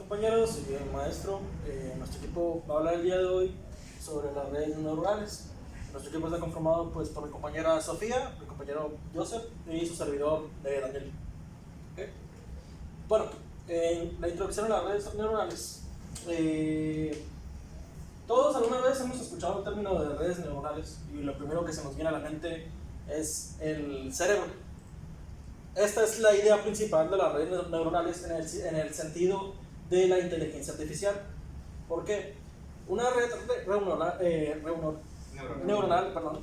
compañeros? Soy el maestro. Nuestro equipo va a hablar el día de hoy sobre las redes neuronales. Nuestro equipo está conformado pues, por mi compañera Sofía, mi compañero Joseph y su servidor Daniel. ¿Okay? Bueno, en la introducción a las redes neuronales, todos alguna vez hemos escuchado el término de redes neuronales y lo primero que se nos viene a la mente es el cerebro. Esta es la idea principal de las redes neuronales en el sentido de la inteligencia artificial. ¿Por qué? Una red neuronal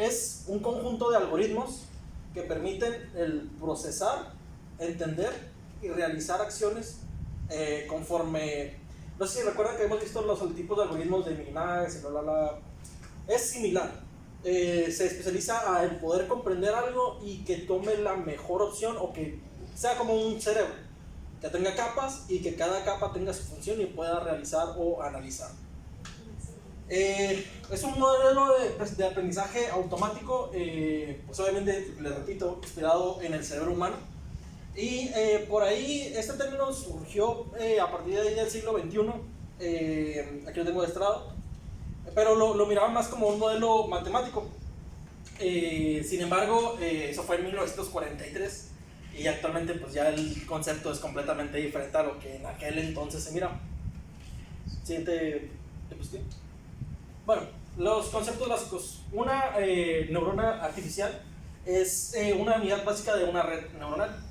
es un conjunto de algoritmos que permiten el procesar, entender y realizar acciones conforme... No sé si recuerdan que hemos visto los tipos de algoritmos de Minimax y Es similar. Se especializa en poder comprender algo y que tome la mejor opción, o que sea como un cerebro, que tenga capas y que cada capa tenga su función y pueda realizar o analizar. Es un modelo de aprendizaje automático, pues obviamente, les repito, inspirado en el cerebro humano. Y por ahí este término surgió a partir de ahí del siglo XXI. Aquí lo tengo demostrado, pero lo miraba más como un modelo matemático. Sin embargo, eso fue en 1943 y actualmente pues ya el concepto es completamente diferente a lo que en aquel entonces se miraba. Siguiente diapositiva. Bueno, los conceptos básicos. Una neurona artificial es una unidad básica de una red neuronal.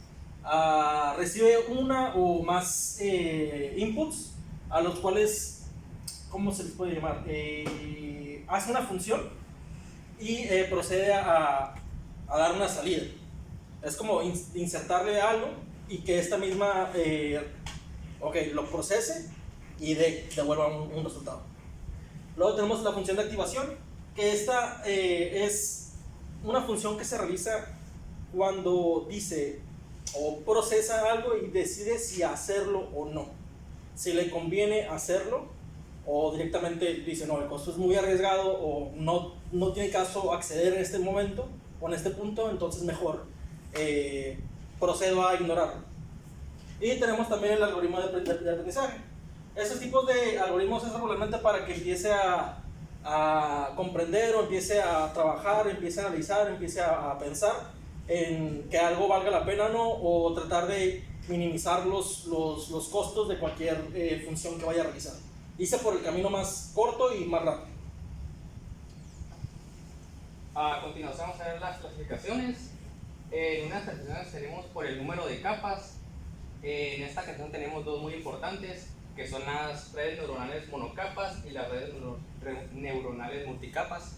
Recibe una o más inputs, a los cuales, ¿cómo se les puede llamar? Hace una función y procede a dar una salida. Es como insertarle algo y que esta misma lo procese y devuelva un resultado. Luego tenemos la función de activación, que esta es una función que se realiza cuando dice o procesa algo y decide si hacerlo o no, si le conviene hacerlo, o directamente dice no, el costo es muy arriesgado o no tiene caso acceder en este momento o en este punto, entonces mejor procedo a ignorarlo. Y tenemos también el algoritmo de aprendizaje. Estos tipos de algoritmos es regularmente para que empiece a comprender o empiece a trabajar, empiece a analizar, empiece a pensar en que algo valga la pena o no, o tratar de minimizar los costos de cualquier función que vaya a realizar. Hice por el camino más corto y más rápido. A continuación vamos a ver las clasificaciones. En unas clasificaciones tenemos por el número de capas. En esta clasificación tenemos dos muy importantes, que son las redes neuronales monocapas y las redes neuronales multicapas.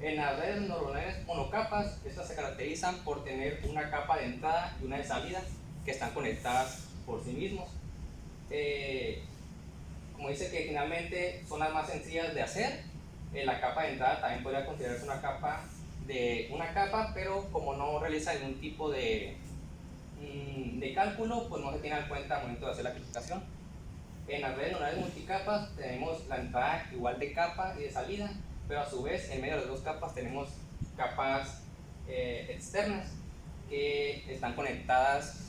En las redes neuronales monocapas, estas se caracterizan por tener una capa de entrada y una de salida que están conectadas por sí mismos. Como dice que finalmente son las más sencillas de hacer, la capa de entrada también podría considerarse una capa, pero como no realiza ningún tipo de cálculo, pues no se tiene en cuenta al momento de hacer la clasificación. En las redes neuronales multicapas tenemos la entrada igual de capa y de salida, pero a su vez en medio de las dos capas tenemos capas externas que están conectadas,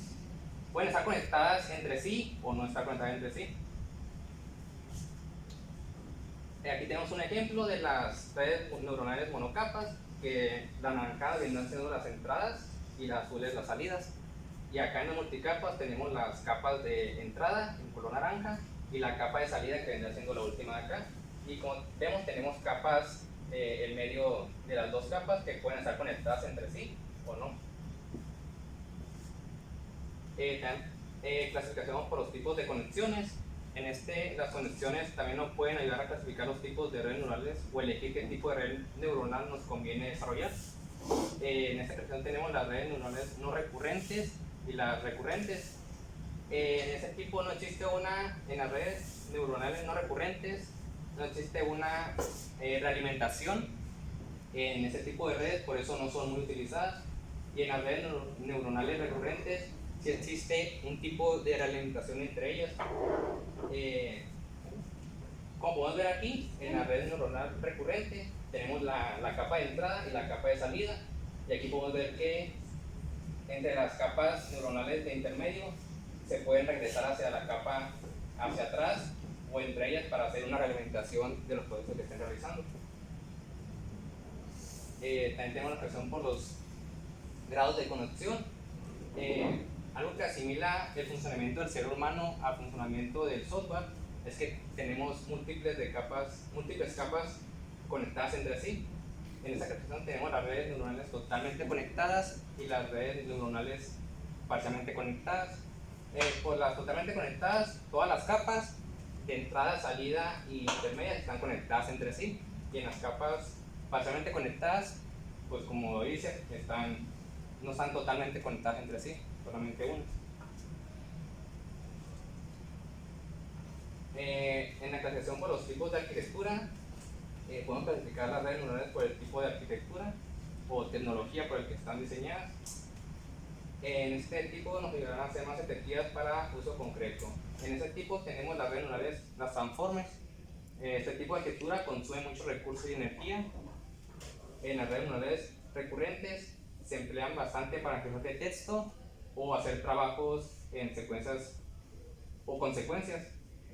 pueden estar conectadas entre sí o no estar conectadas entre sí. Aquí tenemos un ejemplo de las redes neuronales monocapas, que las naranjadas vendrán siendo las entradas y las azules las salidas. Y acá en las multicapas tenemos las capas de entrada en color naranja y la capa de salida que vendrá siendo la última de acá. Y como vemos tenemos capas en medio de las dos capas que pueden estar conectadas entre sí o no. Clasificación por los tipos de conexiones. En las conexiones también nos pueden ayudar a clasificar los tipos de redes neuronales o elegir qué tipo de red neuronal nos conviene desarrollar. En esta clasificación tenemos las redes neuronales no recurrentes y las recurrentes. En ese tipo no existe en las redes neuronales no recurrentes no existe una realimentación en ese tipo de redes, por eso no son muy utilizadas. Y en las redes neuronales recurrentes sí existe un tipo de realimentación entre ellas. Como podemos ver aquí, en la red neuronal recurrente tenemos la capa de entrada y la capa de salida, y aquí podemos ver que entre las capas neuronales de intermedio se pueden regresar hacia la capa hacia atrás o entre ellas para hacer una realimentación de los procesos que estén realizando. También tenemos la creación por los grados de conexión. Algo que asimila el funcionamiento del cerebro humano al funcionamiento del software es que tenemos múltiples capas conectadas entre sí. En esta creación tenemos las redes neuronales totalmente conectadas y las redes neuronales parcialmente conectadas. Por las totalmente conectadas, todas las capas de entrada, salida y intermedia están conectadas entre sí, y en las capas parcialmente conectadas, pues como dice, no están totalmente conectadas entre sí, solamente una. En la clasificación por los tipos de arquitectura, podemos clasificar las redes neuronales por el tipo de arquitectura o tecnología por el que están diseñadas. En este tipo nos ayudarán a ser más efectivas para uso concreto. En este tipo tenemos las redes neuronales, las transformers. Este tipo de arquitectura consume muchos recursos y energía. En las redes neuronales recurrentes se emplean bastante para creación de texto o hacer trabajos en secuencias o consecuencias.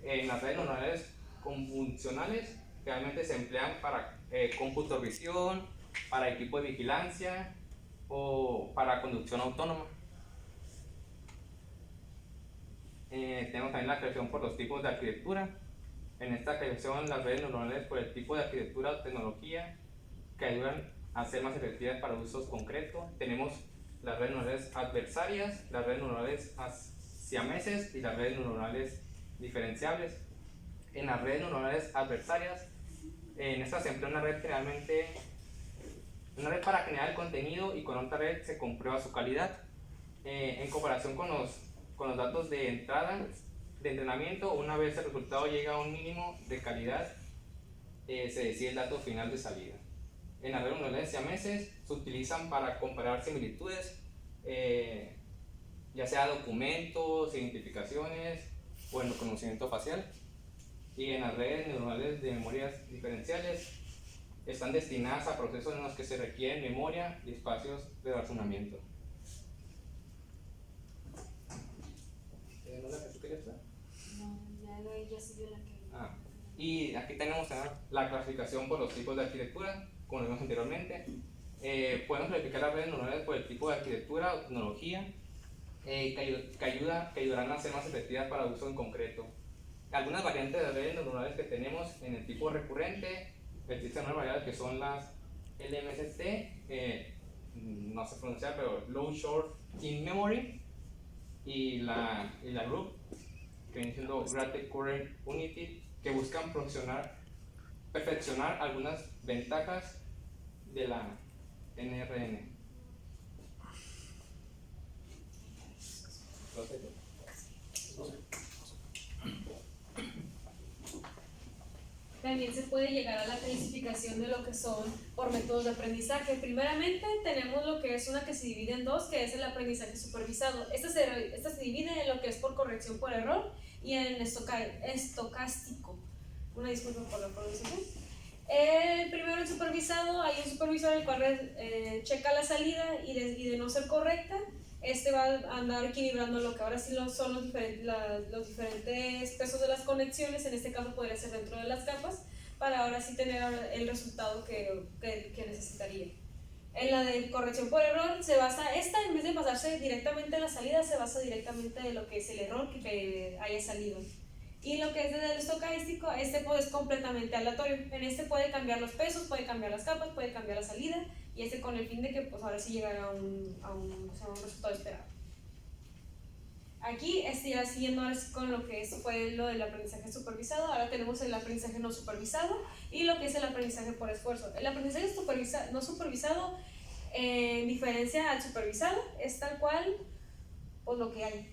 En las redes neuronales convolucionales realmente se emplean para cómputo visión, para equipo de vigilancia o para conducción autónoma. Tenemos también la creación por los tipos de arquitectura. En esta creación, las redes neuronales por el tipo de arquitectura o tecnología que ayudan a ser más efectivas para usos concretos. Tenemos las redes neuronales adversarias, las redes neuronales siameses y las redes neuronales diferenciables. En las redes neuronales adversarias, en esta se emplea una red para generar el contenido, y con otra red se comprueba su calidad. En comparación con los datos de entrada de entrenamiento, una vez el resultado llega a un mínimo de calidad, se decide el dato final de salida. En las redes neuronales siameses se utilizan para comparar similitudes, ya sea documentos, identificaciones o en reconocimiento facial. Y en las redes neuronales de memorias diferenciales están destinadas a procesos en los que se requieren memoria y espacios de razonamiento. ¿No la que tú querías ver? No, ya se vio la que... Y aquí tenemos la clasificación por los tipos de arquitectura, como lo vimos anteriormente. Podemos clasificar las redes neuronales por el tipo de arquitectura o tecnología que ayudarán a ser más efectivas para uso en concreto. Algunas variantes de redes neuronales que tenemos en el tipo recurrente, existen unas variables que son las LMST, no sé pronunciar, pero Low Short In Memory, y la GRUB, que viene siendo Graded Current Unity, que buscan perfeccionar algunas ventajas de la NRN. También se puede llegar a la clasificación de lo que son por métodos de aprendizaje. Primeramente tenemos lo que es una que se divide en dos, que es el aprendizaje supervisado. Esta se divide en lo que es por corrección por error y en estocástico. Una disculpa por la pronunciación. Primero el supervisado, hay un supervisor el cual checa la salida y de no ser correcta, va a andar equilibrando lo que ahora sí son los diferentes pesos de las conexiones. En este caso podría ser dentro de las capas, para ahora sí tener el resultado que necesitaría. En la de corrección por error se basa, en vez de basarse directamente en la salida, se basa directamente en lo que es el error que haya salido. Y lo que es del estocástico, pues es completamente aleatorio. En puede cambiar los pesos, puede cambiar las capas, puede cambiar la salida, y con el fin de que pues ahora sí llegara a un resultado esperado. Aquí ya siguiendo ahora sí con lo que fue lo del aprendizaje supervisado. Ahora tenemos el aprendizaje no supervisado y lo que es el aprendizaje por esfuerzo. El aprendizaje no supervisado, en diferencia al supervisado, es tal cual pues lo que hay.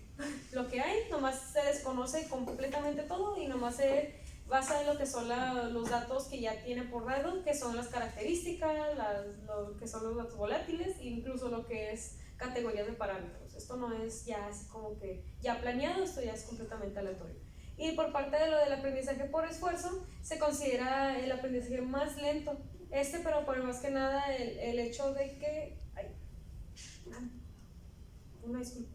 Lo que hay, nomás se desconoce completamente todo y nomás se basa en lo que son los datos que ya tiene por dado, que son las características, lo que son los datos volátiles, e incluso lo que es categorías de parámetros. Esto no es ya así como que ya planeado, esto ya es completamente aleatorio. Y por parte de lo del aprendizaje por esfuerzo, se considera el aprendizaje más lento. Pero por más que nada el hecho de que... Una disculpa.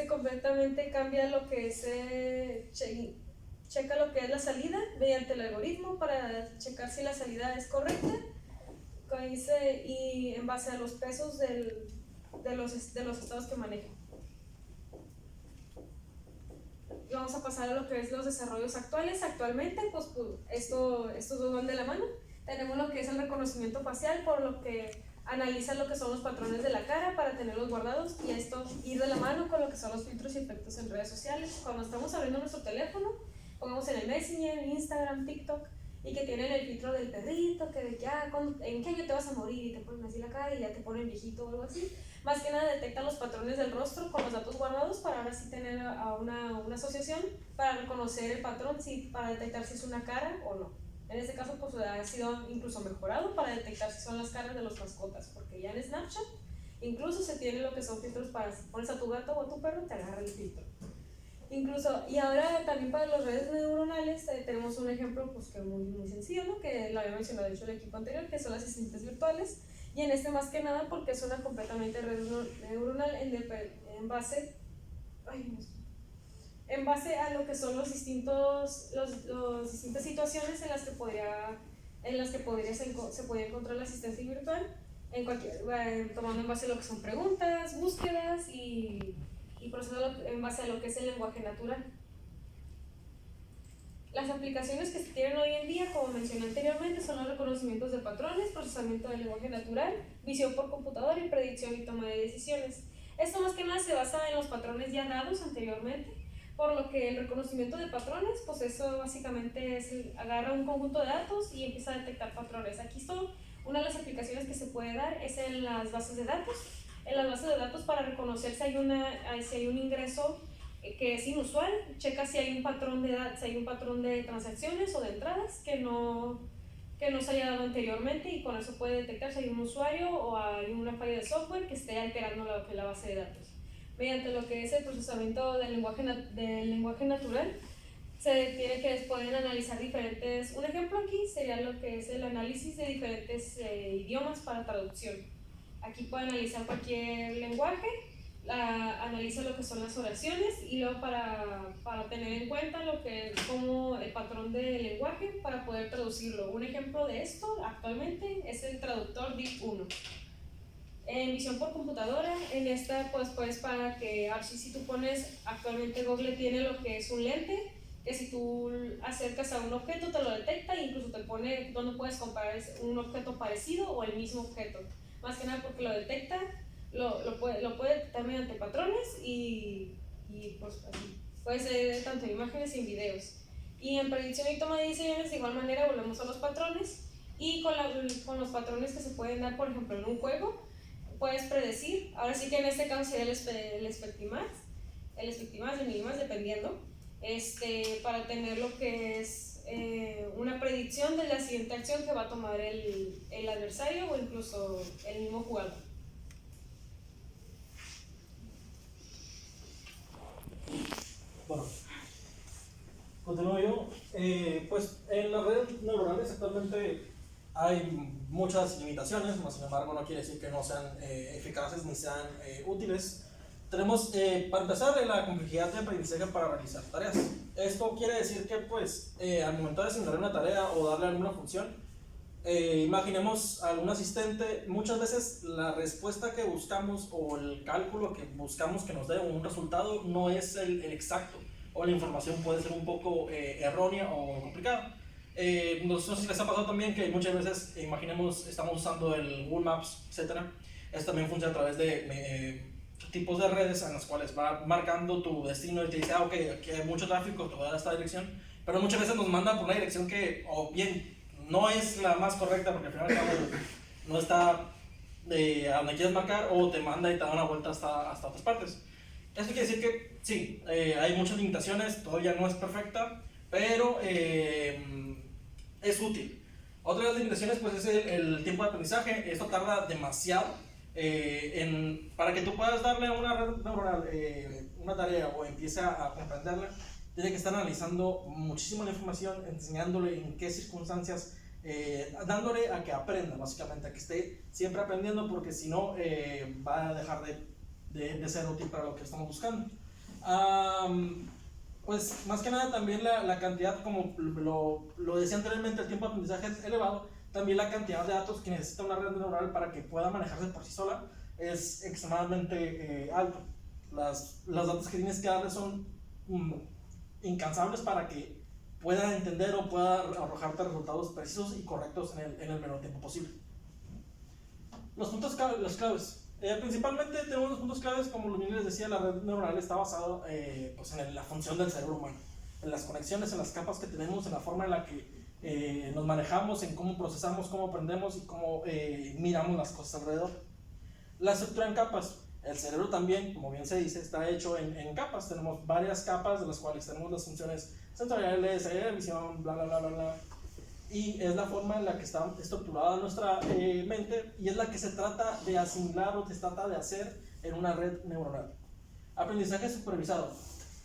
Completamente cambia lo que es, checa lo que es la salida mediante el algoritmo para checar si la salida es correcta, y en base a los pesos de los estados que maneja. Y vamos a pasar a lo que es los desarrollos actuales. Actualmente, pues estos dos van de la mano. Tenemos lo que es el reconocimiento facial, por lo que analiza lo que son los patrones de la cara para tenerlos guardados, y esto ir de la mano con lo que son los filtros y efectos en redes sociales. Cuando estamos abriendo nuestro teléfono, pongamos en el Messenger, Instagram, TikTok, y que tienen el filtro del perrito, que de que en qué año te vas a morir, y te ponen así la cara y ya te ponen viejito o algo así. Más que nada detecta los patrones del rostro con los datos guardados para ahora sí tener una asociación para reconocer el patrón, para detectar si es una cara o no. En este caso pues ha sido incluso mejorado para detectar si son las caras de los mascotas, porque ya en Snapchat incluso se tiene lo que son filtros para si pones a tu gato o a tu perro te agarra el filtro. Incluso, y ahora también para las redes neuronales tenemos un ejemplo pues que muy sencillo, ¿no? Que lo había mencionado de hecho el equipo anterior, que son las asistentes virtuales, y en este más que nada porque es una completamente red neuronal en base a lo que son las distintas situaciones en las que se podría encontrar la asistencia virtual, tomando en base a lo que son preguntas, búsquedas y procesando en base a lo que es el lenguaje natural. Las aplicaciones que se tienen hoy en día, como mencioné anteriormente, son los reconocimientos de patrones, procesamiento del lenguaje natural, visión por computadora y predicción y toma de decisiones. Esto más que nada se basa en los patrones ya dados anteriormente, por lo que el reconocimiento de patrones, pues eso básicamente agarra un conjunto de datos y empieza a detectar patrones. Aquí una de las aplicaciones que se puede dar es en las bases de datos. En las bases de datos, para reconocer si hay un ingreso que es inusual, checa si hay un patrón de transacciones o de entradas que no se haya dado anteriormente, y con eso puede detectar si hay un usuario o hay una falla de software que esté alterando la base de datos. Mediante lo que es el procesamiento del lenguaje natural, pueden analizar diferentes. Un ejemplo aquí sería lo que es el análisis de diferentes idiomas para traducción. Aquí puede analizar cualquier lenguaje, analiza lo que son las oraciones, y luego para tener en cuenta como el patrón del lenguaje para poder traducirlo. Un ejemplo de esto actualmente es el traductor DeepL. En visión por computadora, en esta pues para que si tú pones, actualmente Google tiene lo que es un lente, que si tú acercas a un objeto te lo detecta e incluso te pone donde puedes comparar un objeto parecido o el mismo objeto. Más que nada porque lo detecta, lo puede detectar mediante patrones y pues así. Puede ser tanto en imágenes y en videos. Y en predicción y toma de decisiones, de igual manera volvemos a los patrones, y con los patrones que se pueden dar, por ejemplo, en un juego, puedes predecir. Ahora sí que en este caso sería el Expectimax, el Minimax, dependiendo, para tener lo que es una predicción de la siguiente acción que va a tomar el adversario o incluso el mismo jugador. Bueno, continúo yo. Pues en las redes neuronales actualmente hay muchas limitaciones, mas sin embargo no quiere decir que no sean eficaces ni sean útiles. Tenemos, para empezar, la complejidad de aprendizaje para realizar tareas. Esto quiere decir que pues al momento de asignar una tarea o darle alguna función, imaginemos algún asistente, muchas veces la respuesta que buscamos o el cálculo que buscamos que nos dé un resultado no es el exacto, o la información puede ser un poco errónea o complicada. No sé si les ha pasado también que muchas veces, imaginemos, estamos usando el Google Maps, etc. Esto también funciona a través de tipos de redes en las cuales va marcando tu destino y te dice, ok, aquí hay mucho tráfico, te voy a dar esta dirección, pero muchas veces nos manda por una dirección que o bien no es la más correcta porque al final no está a donde quieres marcar, o te manda y te da una vuelta hasta otras partes. Esto quiere decir que sí, hay muchas limitaciones, todavía no es perfecta, pero es útil. Otra de las limitaciones pues, es el tiempo de aprendizaje. Esto tarda demasiado para que tú puedas darle a una red neuronal una tarea o empiece a comprenderla. Tiene que estar analizando muchísimo la información, enseñándole en qué circunstancias, dándole a que aprenda, básicamente, a que esté siempre aprendiendo, porque si no va a dejar de ser útil para lo que estamos buscando. Pues más que nada también la cantidad, como lo decía anteriormente, el tiempo de aprendizaje es elevado, también la cantidad de datos que necesita una red neuronal para que pueda manejarse por sí sola es extremadamente alto. Los datos que tienes que darle son incansables para que pueda entender o pueda arrojarte resultados precisos y correctos en el menor tiempo posible. Los puntos claves. Principalmente tenemos los puntos claves, como les decía, la red neuronal está basada pues en la función del cerebro humano, en las conexiones, en las capas que tenemos, en la forma en la que nos manejamos, en cómo procesamos, cómo aprendemos y cómo miramos las cosas alrededor. La estructura en capas. El cerebro también, como bien se dice, está hecho en capas. Tenemos varias capas de las cuales tenemos las funciones sensoriales, visión, bla, bla, bla, bla, bla. Y es la forma en la que está estructurada nuestra mente y es la que se trata de asimilar o se trata de hacer en una red neuronal. Aprendizaje supervisado.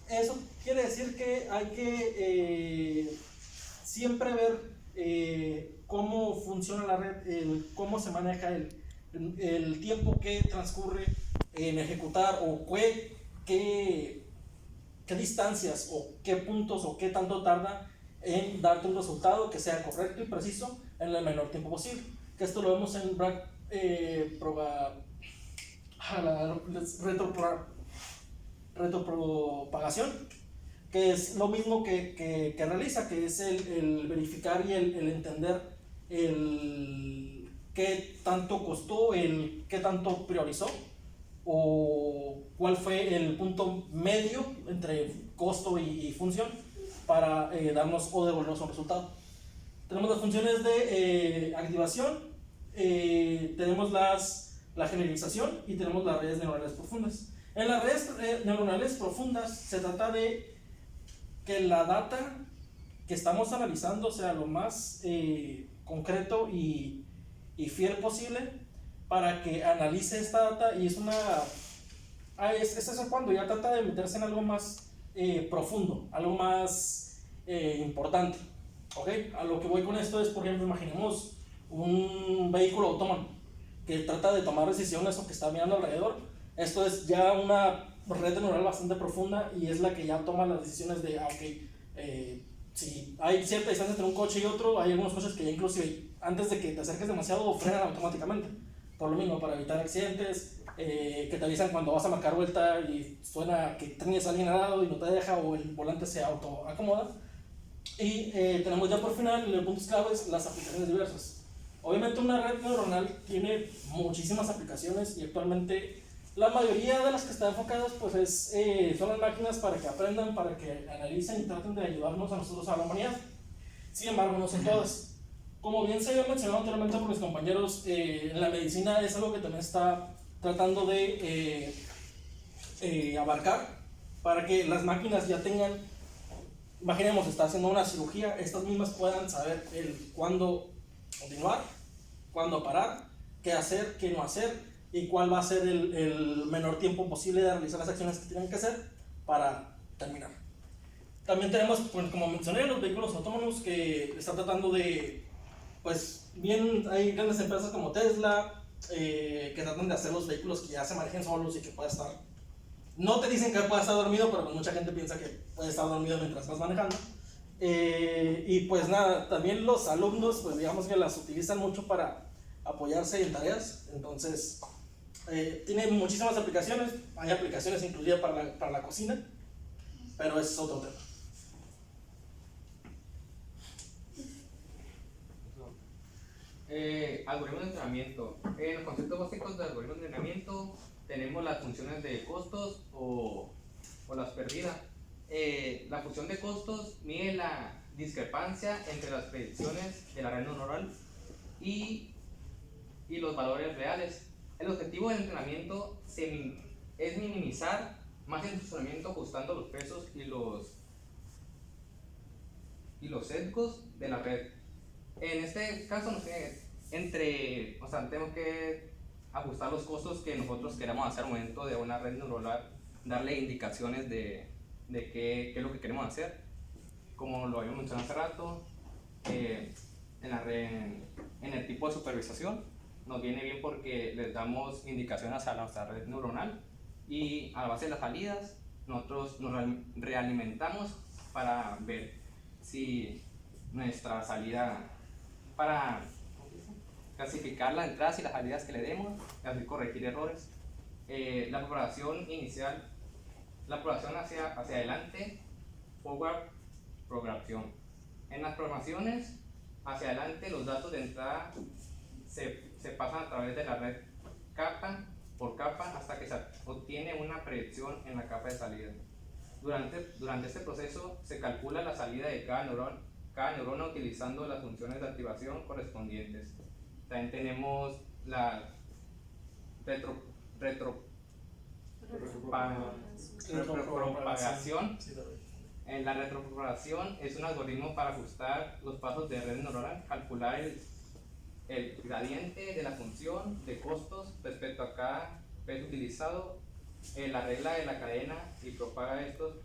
Eso quiere decir que hay que siempre ver cómo funciona la red, cómo se maneja el tiempo que transcurre en ejecutar o qué distancias o qué puntos o qué tanto tarda en darte un resultado que sea correcto y preciso en el menor tiempo posible. Que esto lo vemos en retropropagación, que es lo mismo que realiza, que es el verificar y el entender qué tanto costó, qué tanto priorizó o cuál fue el punto medio entre costo y función para darnos o devolvernos un resultado. Tenemos las funciones de activación, tenemos la generalización y tenemos las redes neuronales profundas. En las redes neuronales profundas se trata de que la data que estamos analizando sea lo más concreto y fiel posible para que analice esta data, y es eso cuando ya trata de meterse en algo más profundo, algo más importante. ¿Okay? A lo que voy con esto es, por ejemplo, imaginemos un vehículo autónomo que trata de tomar decisiones o que está mirando alrededor. Esto es ya una red neuronal bastante profunda y es la que ya toma las decisiones de, si hay cierta distancia entre un coche y otro, hay algunos coches que ya inclusive antes de que te acerques demasiado frenan automáticamente, por lo mismo, para evitar accidentes, que te avisan cuando vas a marcar vuelta y suena que tienes a alguien al lado y no te deja o el volante se autoacomoda. Y tenemos ya por final, en los puntos claves, las aplicaciones diversas. Obviamente una red neuronal tiene muchísimas aplicaciones y actualmente la mayoría de las que están enfocadas pues son las máquinas para que aprendan, para que analicen y traten de ayudarnos a nosotros, a la humanidad. Sin embargo, no son todas. Como bien se había mencionado anteriormente por mis compañeros, en la medicina es algo que también está tratando de abarcar para que las máquinas ya tengan, imaginemos, está haciendo una cirugía, estas mismas puedan saber cuándo continuar, cuándo parar, qué hacer, qué no hacer y cuál va a ser el menor tiempo posible de realizar las acciones que tienen que hacer para terminar. También tenemos, pues, como mencioné, los vehículos autónomos que están tratando de, pues bien, hay grandes empresas como Tesla que tratan de hacer los vehículos que ya se manejen solos y que pueda estar, no te dicen que pueda estar dormido, pero pues mucha gente piensa que puede estar dormido mientras vas manejando. Y pues nada, también los alumnos, pues digamos que las utilizan mucho para apoyarse en tareas, entonces tiene muchísimas aplicaciones, hay aplicaciones inclusive para la cocina, pero ese es otro tema. Algoritmos de entrenamiento. En los conceptos básicos de algoritmos de entrenamiento tenemos las funciones de costos o las pérdidas. La función de costos mide la discrepancia entre las predicciones de la red neuronal y los valores reales. El objetivo del entrenamiento es minimizar más el funcionamiento ajustando los pesos y los sesgos de la red. En este caso tenemos que ajustar los costos que nosotros queramos hacer al momento de una red neuronal, darle indicaciones de qué es lo que queremos hacer. Como lo habíamos mencionado hace rato, en el tipo de supervisación nos viene bien porque les damos indicaciones a nuestra red neuronal y a la base de las salidas nosotros nos realimentamos para ver si nuestra salida, para clasificar las entradas y las salidas que le demos y así corregir errores. La propagación inicial, la propagación hacia adelante, forward programación. En las programaciones hacia adelante, los datos de entrada se pasan a través de la red capa por capa hasta que se obtiene una predicción en la capa de salida. Durante este proceso se calcula la salida de cada neurona utilizando las funciones de activación correspondientes. También tenemos la retropropagación. La retropropagación es un algoritmo para ajustar los pasos de red neuronal, calcular el gradiente de la función de costos respecto a cada peso utilizado, la regla de la cadena y propaga estos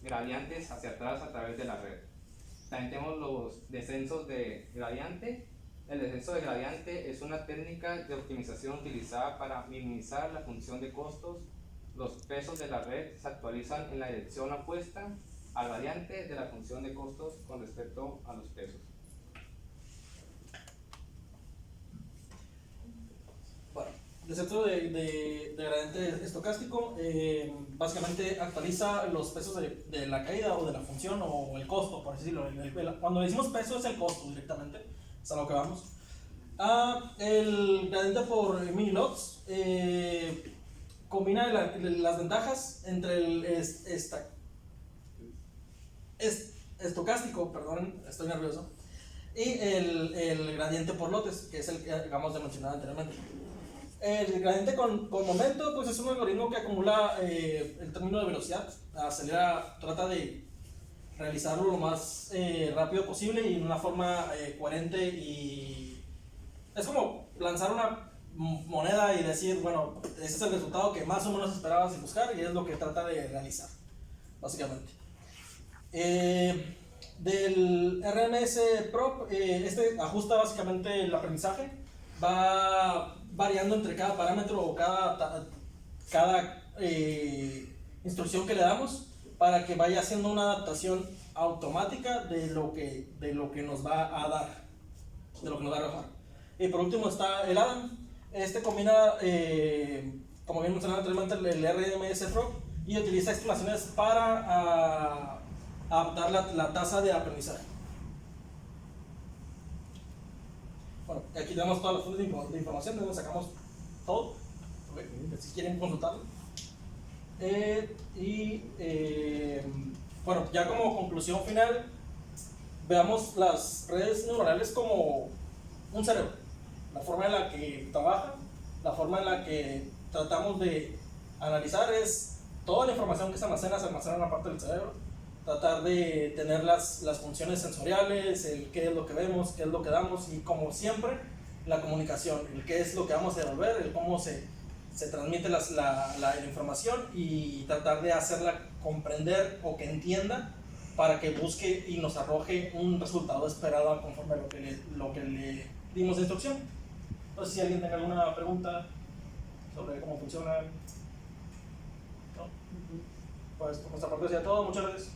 gradientes hacia atrás a través de la red. También tenemos los descensos de gradiente. El descenso de gradiente es una técnica de optimización utilizada para minimizar la función de costos. Los pesos de la red se actualizan en la dirección opuesta al gradiente de la función de costos con respecto a los pesos. Bueno, el descenso de gradiente estocástico básicamente actualiza los pesos de la caída o de la función o el costo, por decirlo. Cuando decimos peso es el costo directamente, es a lo que vamos. El gradiente por Minilogs combina las ventajas entre el estocástico, perdón, estoy nervioso, y el gradiente por lotes, que es el que acabamos de mencionar anteriormente. El gradiente con momento pues es un algoritmo que acumula el término de velocidad, acelera, trata de realizarlo lo más rápido posible y en una forma coherente, y es como lanzar una moneda y decir, bueno, ese es el resultado que más o menos esperabas y buscar, y es lo que trata de realizar, básicamente. Del RMS Prop, este ajusta básicamente el aprendizaje, va variando entre cada parámetro o cada instrucción que le damos para que vaya haciendo una adaptación automática de lo que nos va a dar, de lo que nos va a arrojar. Y por último está el Adam. Este combina, como bien mencionado anteriormente, el RMS Prop y utiliza exploraciones para adaptar la tasa de aprendizaje. Bueno, aquí tenemos todas las fuentes de información, de donde sacamos todo, si quieren consultarlo. Bueno, ya como conclusión final, veamos las redes neuronales como un cerebro. La forma en la que trabaja, la forma en la que tratamos de analizar es toda la información que se almacena en la parte del cerebro. Tratar de tener las funciones sensoriales, el qué es lo que vemos, qué es lo que damos, y como siempre, la comunicación, el qué es lo que vamos a devolver, el cómo se transmite la información, y tratar de hacerla comprender o que entienda para que busque y nos arroje un resultado esperado conforme a lo que le dimos de instrucción. No sé si alguien tenga alguna pregunta sobre cómo funciona. ¿No? Pues por nuestra parte sería todo. Muchas gracias.